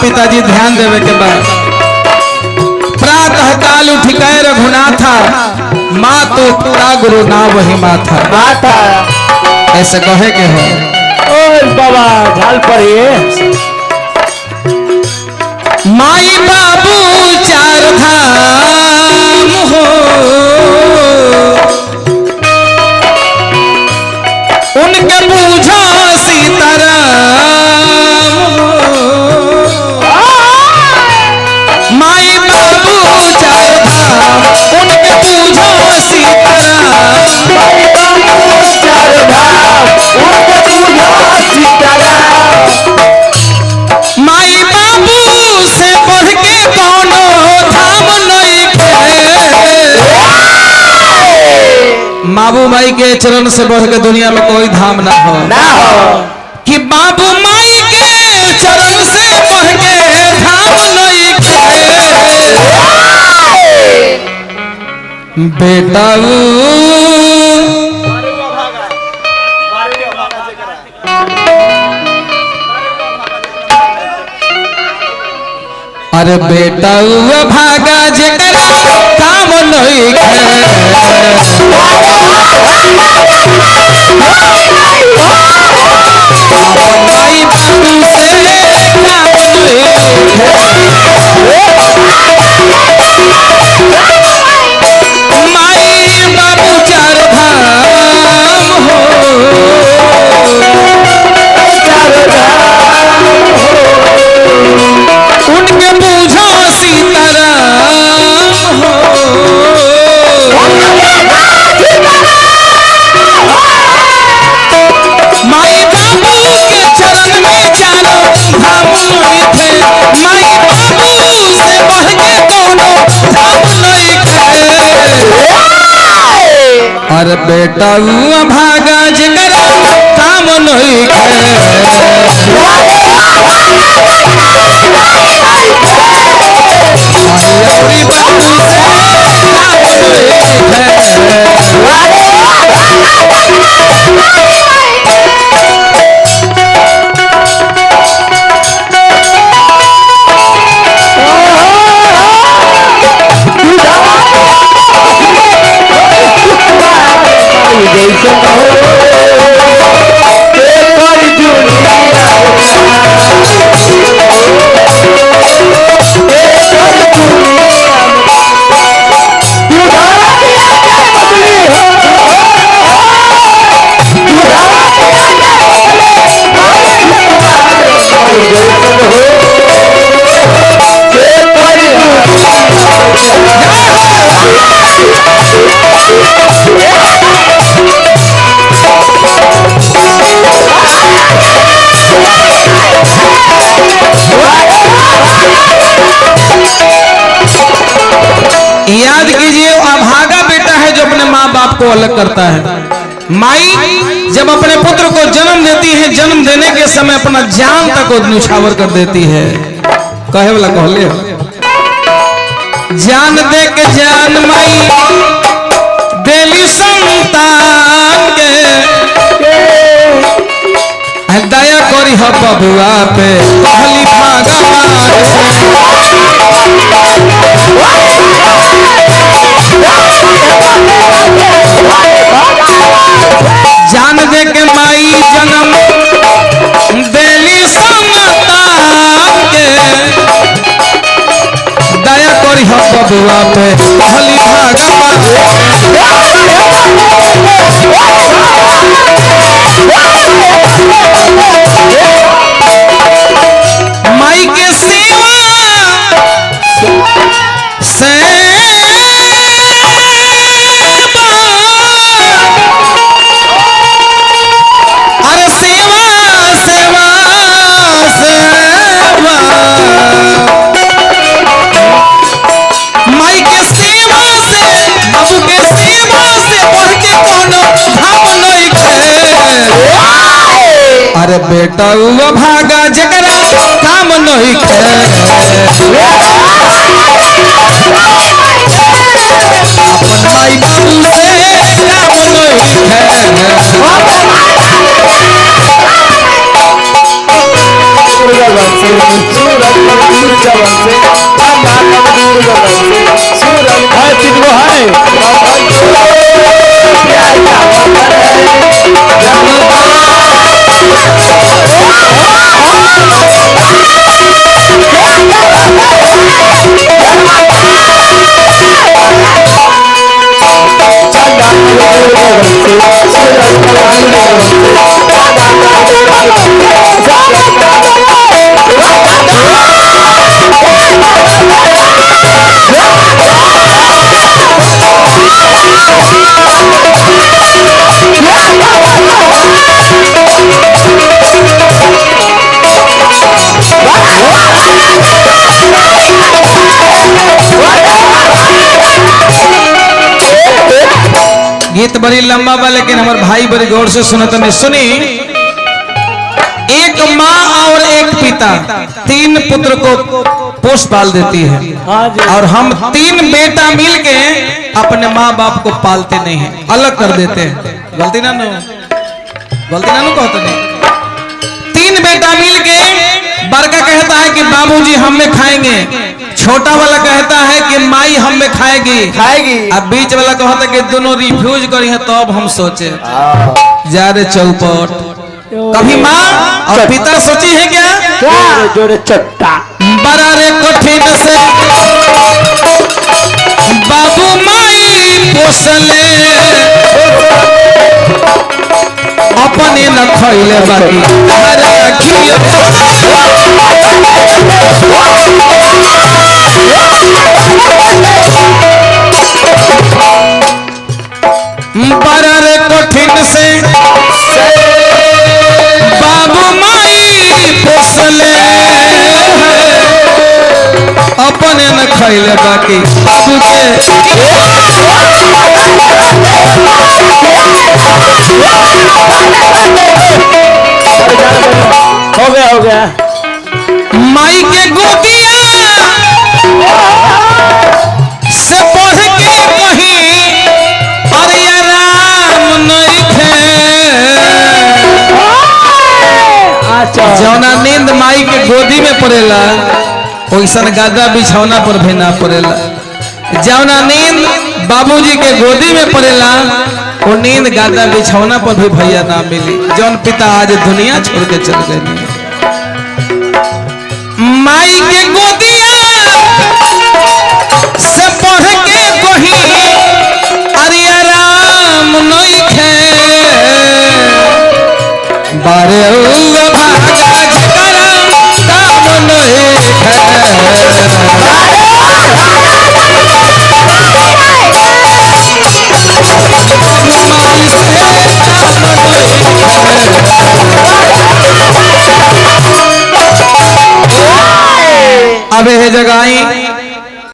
पिताजी ध्यान देवे के बाद प्रातः काल उठ गए रघुनाथा, माँ तो पिता गुरु ना वही माथा। ऐसे कहे के हो बाबा झाल पड़िए। माई बाबू चार धाम हो, उनके पूछो सीताराम हो। माई बाबू चार धाम, उनके पूछो सीताराम। माई बाबू चार धाम, उनके पूछो सीताराम। माई बाबू से बढ़ के कौनो धाम नहीं खे। बाबू माई के चरण से बढ़ के दुनिया में कोई धाम ना हो कि बाबू माई के चरण से बढ़ के धाम नहीं खे। बेटा अरे बेटा भागा जकरा काम नहीं माई बाबू से काम नहीं। माई बाबू चार धाम हो, उनके पूछो सीताराम हो। माई बाबू के चरण में चारों धाम नहीं थे। माई बाबू से बढ़ के कोनो धाम नहीं थे। अरे बेटा भागा जकरा काम नहीं याद कीजिए, अभागा बेटा है जो अपने माँ बाप को अलग करता है। माई जब अपने पुत्र को जन्म देती है, जन्म देने के समय अपना जान तक न्यौछावर कर देती है। कहे वाला कहले जान दे के जान माई देली संतान के, दया करी हो बबुआ पे कहली भगवान जान दे के माई जन्म देली संतान के, दया करी हो बबुआ पे कहली भगवान। माई के सेवा अरे सेवा सेवा सेवा, माई के सेवा से बाबू के सेवा से बढ़ के कोनो धाम नहीं खे। अरे बेटा भागा जकरा काम नहीं खे। अपन माई बाबू से काम नहीं खे। दूर जवन से ठंडा कर दूर जवन से सूरज है तिनको है प्यार का वतन गीत बड़ी लंबा बा, लेकिन हमारे भाई बड़ी गौर से सुनत में सुनी। एक माँ और एक पिता तीन पुत्र को पोष पाल देती है, और हम तीन बेटा मिलके अपने माँ बाप को पालते नहीं हैं, अलग कर देते हैं। गलती ना कहते नहीं। तीन बेटा मिलके बड़का कहता है कि बाबूजी हम में खाएंगे, छोटा वाला कहता है कि माई हम में खाएगी। अब बीच वाला कहता है कि दोनों रिफ्यूज करी है, तो अब हम सोचे जा रे चौपट। कभी माँ और पिता सोची है क्या जोड़े चट्टा बड़ा रे कठिन से बाबू माई पोसले, अपने न खैले बाकी बड़ा रे कठिन से बाबू माई पोसले, अपने न खैले बाकी बाबू हो गया माई के गोदिया से पढ़ के कहीं अरे राम नहीं थे। जौना नींद माई के गोदी में पड़ेला वैसन गादा बिछौना पर भी ना पड़ेला। जौना नींद बाबूजी के गोदी में पड़ेला वो नींद गादा बिछौना पर भी भैया ना मिली। जौन पिता आज दुनिया छोड़ के चल गए, माई के गोदिया से पढ़ के कहीं अरे राम नहीं खे बारे